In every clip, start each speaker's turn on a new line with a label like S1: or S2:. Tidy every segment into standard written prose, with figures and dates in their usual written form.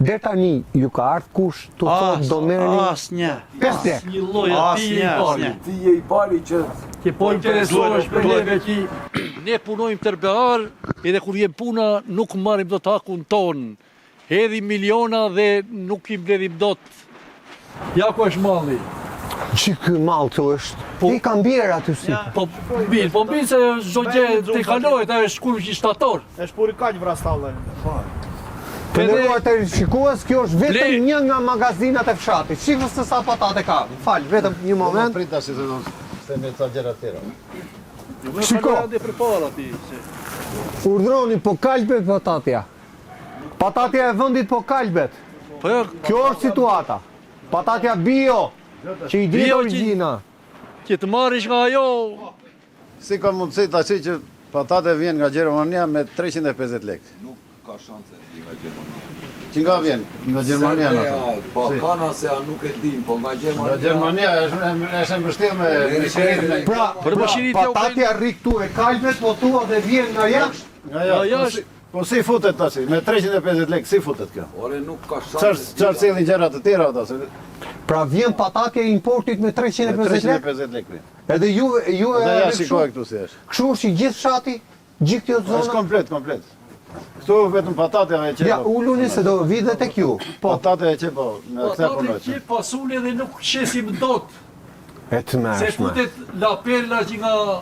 S1: Deri tani ju ka ardhur kush të thotë do merrni
S2: Asnjë.
S1: 5 lekë.
S3: Një lloj aty i pari.
S4: Ti je i pari që
S3: Ti po interesohesh për leve që ne punojmë tërbear, edhe kur vjen puna nuk marrim dot hakun ton. Hedhim miliona dhe nuk i mbledhim dot. Ja ku është malli.
S1: Që ky mall këtu është. Ti ka mbjerë aty si.
S3: Po mirë se çdo gjë te kalohet, ajo është kur shtator.
S2: Është puri kaq vrastallë.
S1: Të nderuar televizionist, kjo është vetëm një nga magazinat e fshatit. Shifës se sa patate ka. Fal, vetëm një moment.
S4: Prit tash se do të me ca gjëra tjera.
S1: Shiko. Urdhroni po kalbe patatja. Patatja e vendit po kalbet.
S3: Po jo,
S1: Kjo është situata. Patatja bio, që i di
S3: Bio që-
S1: origjina.
S3: që të marrish nga ajo,
S4: Si ka mundësi tash që patate vjen nga Gjermania me 350 lekë?
S5: Nuk ka shanse nga Gjermania.
S4: Që nga vjen? Nga Gjermania në
S5: Po kana se a nuk e dim, po nga
S4: Nga
S5: Gjermania.
S4: Gjermania është mbështjellë me shërimin.
S1: Pra,
S3: Për mëshirit ja u
S1: patatja rri këtu e kalbet, po thua dhe vjen nga jashtë.
S4: Nga
S3: jashtë.
S4: Po si futet tash? Me 350 lekë si futet kjo?
S5: Ore nuk ka shanse.
S4: Çfarë sillin gjëra të tjera ata? Se
S1: Pra vjen patatja e importit me 350 lekë.
S4: 350 lekë vjen.
S1: Edhe ju
S4: Dhe ja
S1: kështu
S4: shikoj këtu si është.
S1: është i gjithë fshati, gjithë kjo
S4: Është
S1: zonë.
S4: komplet. Këtu vetëm patate e
S1: Ja,
S4: qepo.
S1: uluni se do vi dhe tek ju. Po,
S4: Patate e qepo, me këtë
S3: patate
S4: punoj.
S3: që pasule dhe nuk shesim dot.
S1: e të
S3: Se
S1: mërshme.
S3: futet la perla që nga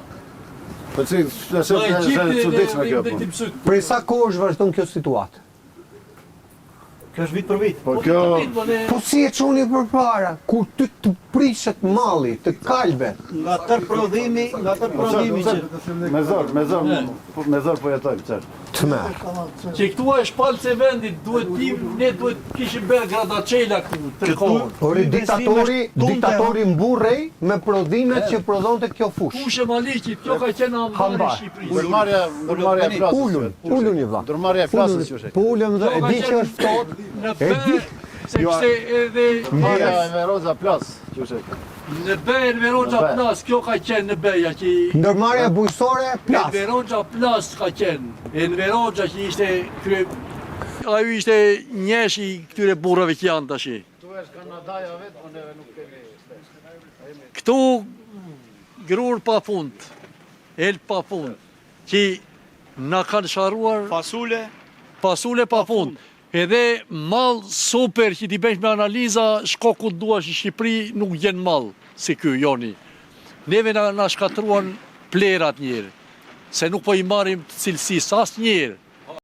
S4: Po si, është çuditshme kjo punë.
S3: mësut.
S1: Prej sa kohë është vazhdon kjo situatë?
S2: Kjo është vit për vit.
S4: Po kjo
S1: Po si e çoni përpara, kur ty të prishet malli, të kalbet.
S2: Nga tër prodhimi që
S4: me zor po jetojmë çfarë.
S1: Të merr.
S3: Që këtu është palë e vendit, ne duhet kishim bërë gradacela këtu, të kohën.
S1: Ori diktatori mburrej me prodhimet që prodhonte kjo fush.
S3: Kushë Maliqit, kjo ka qenë ambari
S1: Hambar.
S3: Shqipërisë.
S4: Ndërmarrja e plasës.
S1: Ulun i vlla.
S4: Ndërmarrja e plasës që është.
S1: Po ulëm dhe
S3: Kjo
S1: e
S3: ka
S1: di që
S3: qenë
S1: është ftohtë.
S3: në
S1: E di.
S3: Berë, se kështë edhe
S4: Ndërmarrja e Veroza plas që është.
S3: në Berë, Veroxa Plas, kjo ka qenë në Berja që
S1: Ndërmarrja bujësore
S3: në
S1: plas.
S3: Veroxa Plas ka qenë. E në Veroxa që ishte ajo ishte njesh i këtyre burrave që janë tash.
S4: Tu është Kanadaja vetë, po neve nuk kemi.
S3: Këtu grur pa fund, el pa fund, që na kanë sharuar pasule pa fund. Edhe mall super që ti bësh me analiza, shko ku duash në Shqipëri, nuk gjen mall si ky joni. Neve na shkatruan plerat njerë, se nuk po i marrim cilësisë asnjëherë.